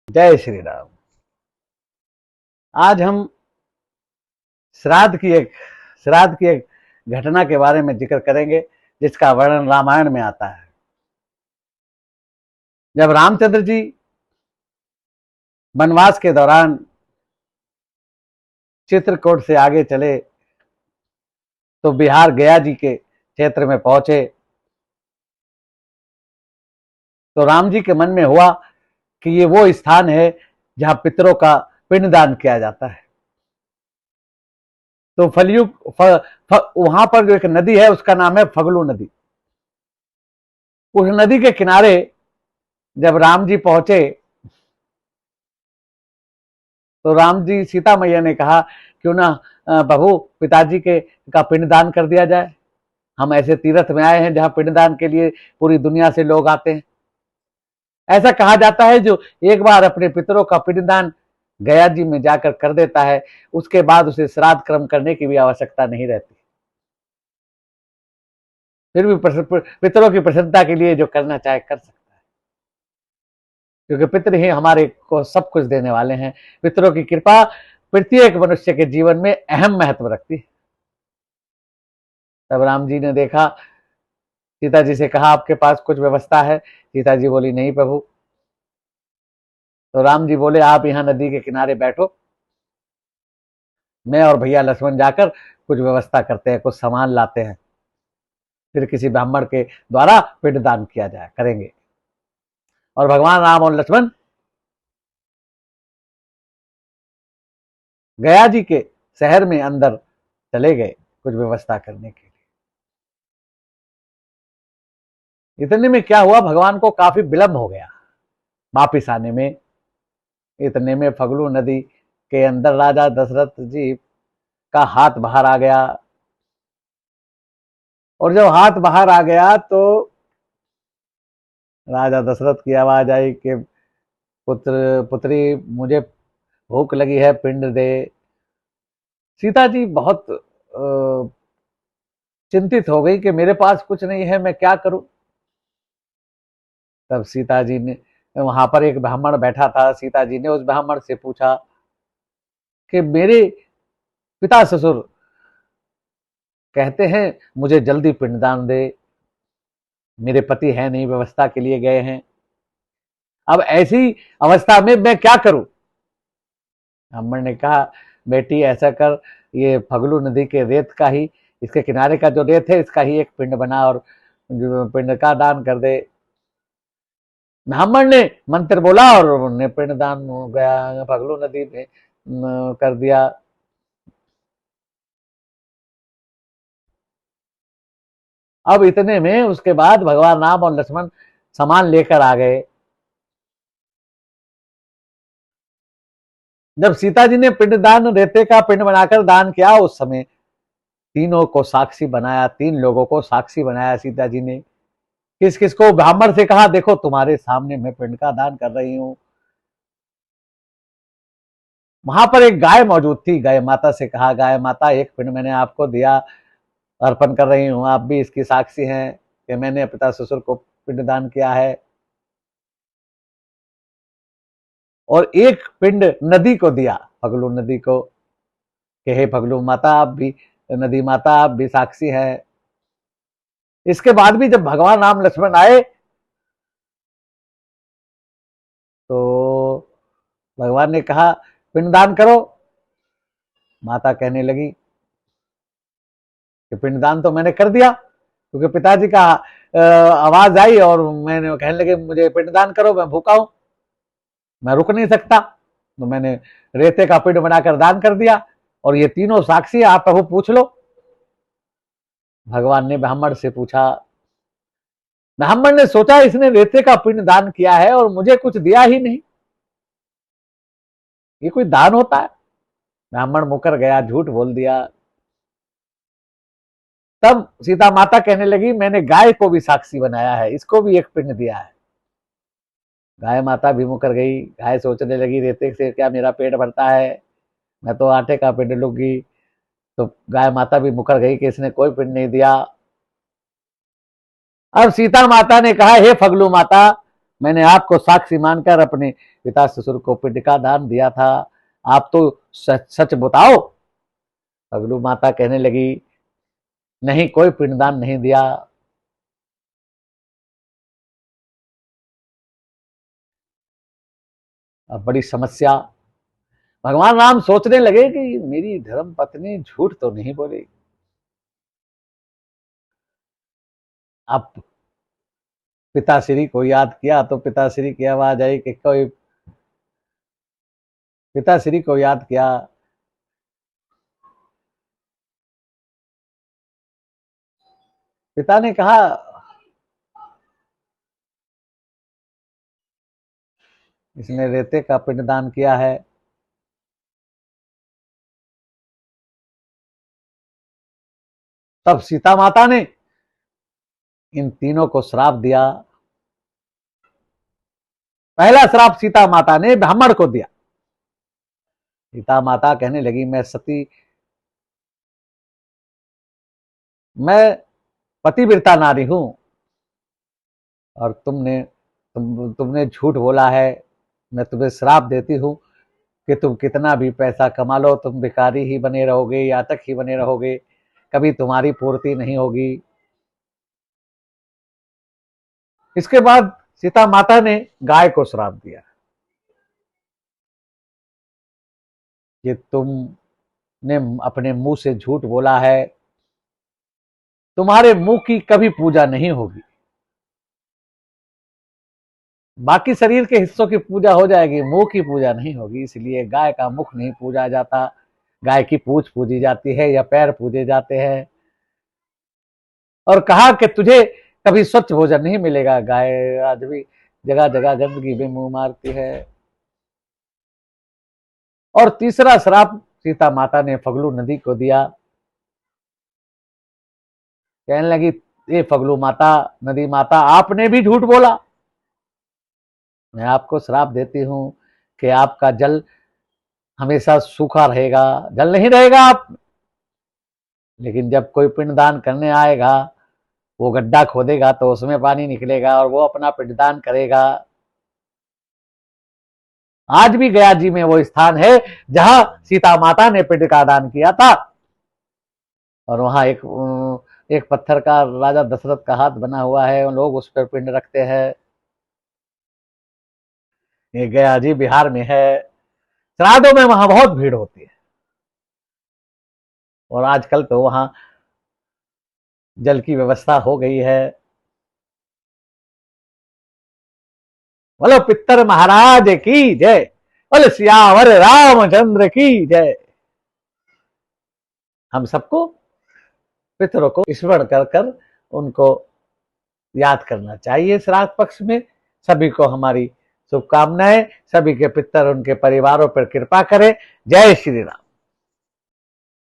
जय श्री राम। आज हम श्राद्ध की एक घटना के बारे में जिक्र करेंगे जिसका वर्णन रामायण में आता है। जब रामचंद्र जी वनवास के दौरान चित्रकूट से आगे चले तो बिहार गया जी के क्षेत्र में पहुंचे तो राम जी के मन में हुआ कि ये वो स्थान है जहां पितरों का पिंडदान किया जाता है। तो वहां पर जो एक नदी है उसका नाम है फगलू नदी। उस नदी के किनारे जब राम जी पहुंचे तो राम जी सीता मैया ने कहा क्यों ना प्रभु पिताजी के का पिंडदान कर दिया जाए। हम ऐसे तीर्थ में आए हैं जहां पिंडदान के लिए पूरी दुनिया से लोग आते हैं। ऐसा कहा जाता है जो एक बार अपने पितरों का पिंडदान गया जी में जाकर कर देता है उसके बाद उसे श्राद्ध कर्म करने की भी आवश्यकता नहीं रहती। फिर भी पितरों की प्रसन्नता के लिए जो करना चाहे कर सकता है, क्योंकि पितर ही हमारे को सब कुछ देने वाले हैं। पितरों की कृपा प्रत्येक मनुष्य के जीवन में अहम महत्व रखती है। तब राम जी ने देखा, सीता जी से कहा आपके पास कुछ व्यवस्था है? सीता जी बोली नहीं प्रभु। तो राम जी बोले आप यहां नदी के किनारे बैठो, मैं और भैया लक्ष्मण जाकर कुछ व्यवस्था करते हैं, कुछ सामान लाते हैं, फिर किसी ब्राह्मण के द्वारा पिंडदान किया जाए करेंगे। और भगवान राम और लक्ष्मण गया जी के शहर में अंदर चले गए कुछ व्यवस्था करने के लिए। इतने में क्या हुआ, भगवान को काफी विलंब हो गया वापिस आने में। इतने में फगलू नदी के अंदर राजा दशरथ जी का हाथ बाहर आ गया। और जब हाथ बाहर आ गया तो राजा दशरथ की आवाज आई कि पुत्री मुझे भूख लगी है, पिंड दे। सीता जी बहुत चिंतित हो गई कि मेरे पास कुछ नहीं है, मैं क्या करूं। तब सीता जी ने, वहां पर एक ब्राह्मण बैठा था, सीता जी ने उस ब्राह्मण से पूछा कि मेरे पिता ससुर कहते हैं मुझे जल्दी पिंडदान दे, मेरे पति है नहीं, व्यवस्था के लिए गए हैं, अब ऐसी अवस्था में मैं क्या करूं। ब्राह्मण ने कहा बेटी ऐसा कर, ये फगलू नदी के रेत का ही, इसके किनारे का जो रेत है इसका ही एक पिंड बना और पिंड का दान कर दे। ब्राह्मण ने मंत्र बोला और उन्होंने पिंडदान हो गया, फगलू नदी में कर दिया। अब इतने में उसके बाद भगवान राम और लक्ष्मण सामान लेकर आ गए। जब सीता जी ने पिंडदान रेते का पिंड बनाकर दान किया उस समय तीनों को साक्षी बनाया, 3 लोगों को साक्षी बनाया सीता जी ने। किस किस को? ब्राह्मण से कहा देखो तुम्हारे सामने मैं पिंड का दान कर रही हूं। वहां पर एक गाय मौजूद थी, गाय माता से कहा गाय माता एक पिंड मैंने आपको दिया, अर्पण कर रही हूं, आप भी इसकी साक्षी हैं कि मैंने पिता ससुर को पिंड दान किया है। और एक पिंड नदी को दिया, फगलू नदी को, कि हे फगलू माता आप भी, नदी माता आप भी साक्षी हैं। इसके बाद भी जब भगवान राम लक्ष्मण आए तो भगवान ने कहा पिंडदान करो। माता कहने लगी कि पिंडदान तो मैंने कर दिया, क्योंकि पिताजी का आवाज आई और मैंने कहने लगे मुझे पिंडदान करो, मैं भूखा हूं, मैं रुक नहीं सकता, तो मैंने रेते का पिंड बनाकर दान कर दिया और ये तीनों साक्षी आप प्रभु पूछ लो। भगवान ने ब्राह्मण से पूछा। ब्राह्मण ने सोचा इसने रेते का पिंड दान किया है और मुझे कुछ दिया ही नहीं, ये कोई दान होता है? ब्राह्मण मुकर गया, झूठ बोल दिया। तब सीता माता कहने लगी मैंने गाय को भी साक्षी बनाया है, इसको भी एक पिंड दिया है। गाय माता भी मुकर गई। गाय सोचने लगी रेते से क्या मेरा पेट भरता है, मैं तो आटे का पिंड लूंगी। तो गाय माता भी मुकर गई कि इसने कोई पिंड नहीं दिया। अब सीता माता ने कहा हे फगलू माता मैंने आपको साक्षी मानकर अपने पिता ससुर को पिंड का दान दिया था। आप तो सच सच बताओ। पगलू माता कहने लगी, नहीं, कोई पिंडदान नहीं दिया। अब बड़ी समस्या। भगवान राम सोचने लगे कि मेरी धर्म पत्नी झूठ तो नहीं बोलेगी। अब पिताश्री को याद किया तो पिताश्री की आवाज आई कि कोई, पिताश्री को याद किया। पिता ने कहा, इसने रेते का पिंडदान किया है। तब सीता माता ने इन तीनों को श्राप दिया। पहला श्राप सीता माता ने ब्राह्मण को दिया। सीता माता कहने लगी, मैं पतिव्रता नारी हूं और तुमने झूठ बोला है। मैं तुम्हें श्राप देती हूं कि तुम कितना भी पैसा कमा लो, तुम भिखारी ही बने रहोगे, यातक ही बने रहोगे, कभी तुम्हारी पूर्ति नहीं होगी। इसके बाद सीता माता ने गाय को श्राप दिया कि तुमने अपने मुंह से झूठ बोला है, तुम्हारे मुंह की कभी पूजा नहीं होगी। बाकी शरीर के हिस्सों की पूजा हो जाएगी, मुंह की पूजा नहीं होगी। इसलिए गाय का मुख नहीं पूजा जाता, गाय की पूंछ पूजी जाती है या पैर पूजे जाते हैं। और कहा कि तुझे कभी स्वच्छ भोजन नहीं मिलेगा। गाय आज भी जगह जगह गंदगी में मुंह मारती है। और तीसरा श्राप सीता माता ने फगलू नदी को दिया। कहने लगी, ये फगलू माता, नदी माता, आपने भी झूठ बोला। मैं आपको श्राप देती हूं कि आपका जल हमेशा सूखा रहेगा, जल नहीं रहेगा आप। लेकिन जब कोई पिंडदान करने आएगा, वो गड्ढा खोदेगा तो उसमें पानी निकलेगा और वो अपना पिंडदान करेगा। आज भी गया जी में वो स्थान है जहां सीता माता ने पिंड का दान किया था। और वहां एक पत्थर का राजा दशरथ का हाथ बना हुआ है, लोग उस पर पिंड रखते हैं। ये गया जी बिहार में है। श्राद्धों में वहां बहुत भीड़ होती है और आजकल तो वहां जल की व्यवस्था हो गई है। बोलो पित्तर महाराज की जय, बोलो सियावर रामचंद्र की जय। हम सबको पितरों को स्मरण कर कर उनको याद करना चाहिए श्राद्ध पक्ष में। सभी को हमारी शुभकामनाएं। सभी के पितर उनके परिवारों पर कृपा करें। जय श्री राम।